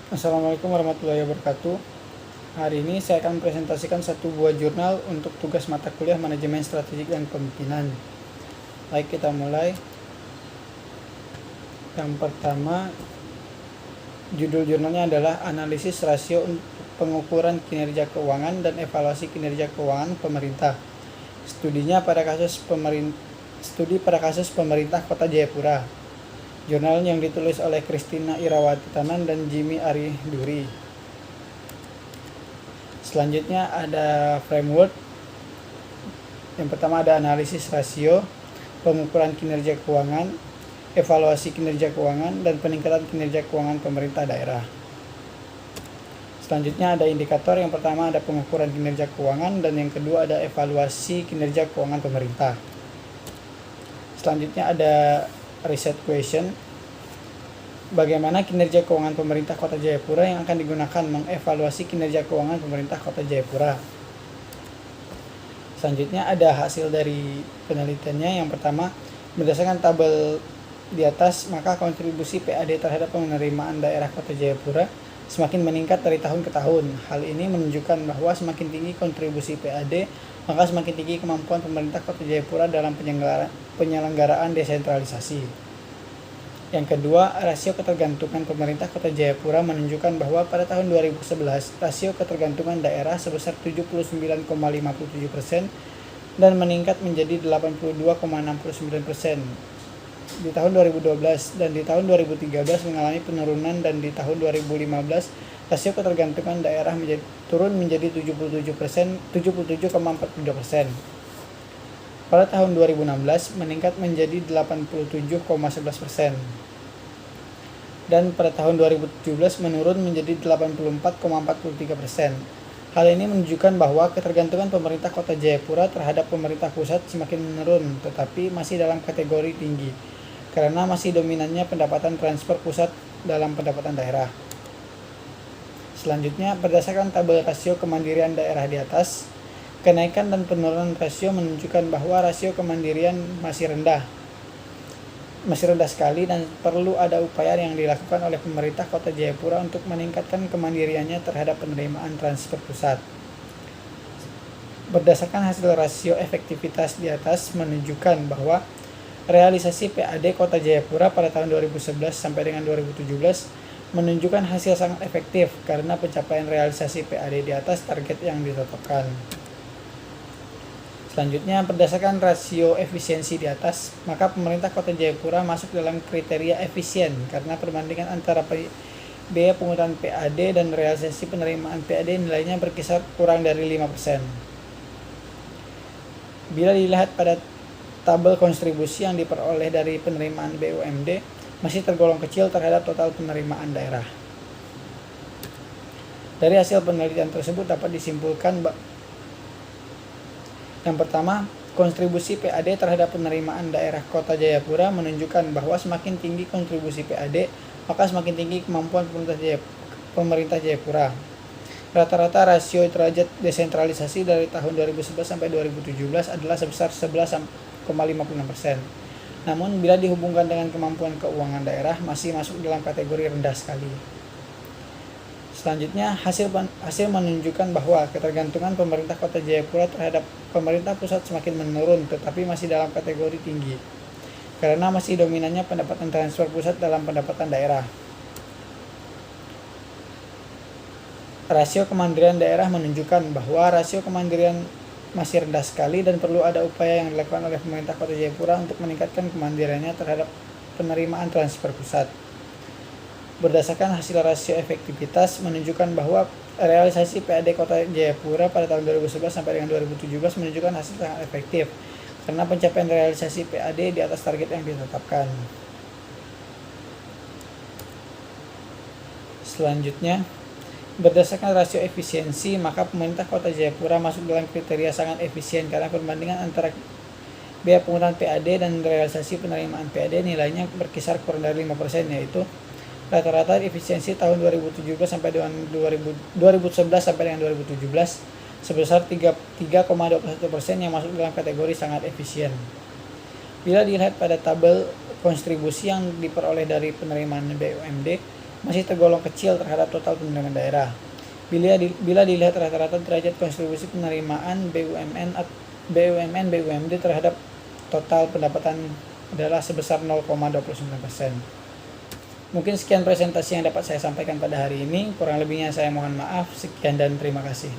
Assalamualaikum warahmatullahi wabarakatuh. Hari ini saya akan presentasikan satu buah jurnal untuk tugas mata kuliah Manajemen Strategik dan Pemimpinan. Baik, kita mulai. Yang pertama, judul jurnalnya adalah Analisis Rasio Pengukuran Kinerja Keuangan dan Evaluasi Kinerja Keuangan Pemerintah. Studi pada kasus pemerintah Kota Jayapura. Jurnal yang ditulis oleh Christina Irawati Tanan dan Jimmy Ari Duri. Selanjutnya ada framework. Yang pertama ada analisis rasio, pengukuran kinerja keuangan, evaluasi kinerja keuangan, dan peningkatan kinerja keuangan pemerintah daerah. Selanjutnya ada indikator. Yang pertama ada pengukuran kinerja keuangan, dan yang kedua ada evaluasi kinerja keuangan pemerintah. Selanjutnya ada reset question. Bagaimana kinerja keuangan pemerintah Kota Jayapura yang akan digunakan mengevaluasi kinerja keuangan pemerintah Kota Jayapura. Selanjutnya ada hasil dari penelitiannya. Yang pertama, berdasarkan tabel di atas, maka kontribusi PAD terhadap penerimaan daerah Kota Jayapura semakin meningkat dari tahun ke tahun. Hal ini menunjukkan bahwa semakin tinggi kontribusi PAD, maka semakin tinggi kemampuan pemerintah Kota Jayapura dalam penyelenggaraan desentralisasi. Yang kedua, rasio ketergantungan pemerintah Kota Jayapura menunjukkan bahwa pada tahun 2011, rasio ketergantungan daerah sebesar 79,57% dan meningkat menjadi 82,69%. Di tahun 2012 dan di tahun 2013 mengalami penurunan, dan di tahun 2015 rasio ketergantungan daerah turun menjadi 77,42%. Pada tahun 2016 meningkat menjadi 87,11%. Dan pada tahun 2017 menurun menjadi 84,43%. Hal ini menunjukkan bahwa ketergantungan pemerintah Kota Jayapura terhadap pemerintah pusat semakin menurun, tetapi masih dalam kategori tinggi, karena masih dominannya pendapatan transfer pusat dalam pendapatan daerah. Selanjutnya, berdasarkan tabel rasio kemandirian daerah di atas, kenaikan dan penurunan rasio menunjukkan bahwa rasio kemandirian masih rendah sekali, dan perlu ada upaya yang dilakukan oleh pemerintah Kota Jayapura untuk meningkatkan kemandiriannya terhadap penerimaan transfer pusat. Berdasarkan hasil rasio efektivitas di atas menunjukkan bahwa realisasi PAD Kota Jayapura pada tahun 2011 sampai dengan 2017 menunjukkan hasil sangat efektif karena pencapaian realisasi PAD di atas target yang ditetapkan. Selanjutnya, berdasarkan rasio efisiensi di atas, maka pemerintah Kota Jayapura masuk dalam kriteria efisien karena perbandingan antara biaya pungutan PAD dan realisasi penerimaan PAD nilainya berkisar kurang dari 5%. Bila dilihat pada tabel kontribusi yang diperoleh dari penerimaan BUMD, masih tergolong kecil terhadap total penerimaan daerah. Dari hasil penelitian tersebut dapat disimpulkan yang pertama, kontribusi PAD terhadap penerimaan daerah Kota Jayapura menunjukkan bahwa semakin tinggi kontribusi PAD, maka semakin tinggi kemampuan pemerintah Jayapura. Rata-rata rasio derajat desentralisasi dari tahun 2011 sampai 2017 adalah sebesar 11,56%. Namun, bila dihubungkan dengan kemampuan keuangan daerah, masih masuk dalam kategori rendah sekali. Selanjutnya, hasil menunjukkan bahwa ketergantungan pemerintah Kota Jayapura terhadap pemerintah pusat semakin menurun, tetapi masih dalam kategori tinggi, karena masih dominannya pendapatan transfer pusat dalam pendapatan daerah. Rasio kemandirian daerah menunjukkan bahwa rasio kemandirian masih rendah sekali dan perlu ada upaya yang dilakukan oleh pemerintah Kota Jayapura untuk meningkatkan kemandiriannya terhadap penerimaan transfer pusat. Berdasarkan hasil rasio efektivitas menunjukkan bahwa realisasi PAD Kota Jayapura pada tahun 2011 sampai dengan 2017 menunjukkan hasil sangat efektif karena pencapaian realisasi PAD di atas target yang ditetapkan. Selanjutnya, berdasarkan rasio efisiensi, maka pemerintah Kota Jayapura masuk dalam kriteria sangat efisien karena perbandingan antara biaya pungutan PAD dan realisasi penerimaan PAD nilainya berkisar kurang dari 5%, yaitu rata-rata efisiensi tahun 2011 sampai dengan 2011 sampai dengan 2017 sebesar 3,21% yang masuk dalam kategori sangat efisien. Bila dilihat pada tabel kontribusi yang diperoleh dari penerimaan BUMD, masih tergolong kecil terhadap total penerimaan daerah. Bila dilihat rata-rata derajat kontribusi penerimaan BUMD terhadap total pendapatan adalah sebesar 0,29%. Mungkin sekian presentasi yang dapat saya sampaikan pada hari ini. Kurang lebihnya saya mohon maaf. Sekian dan terima kasih.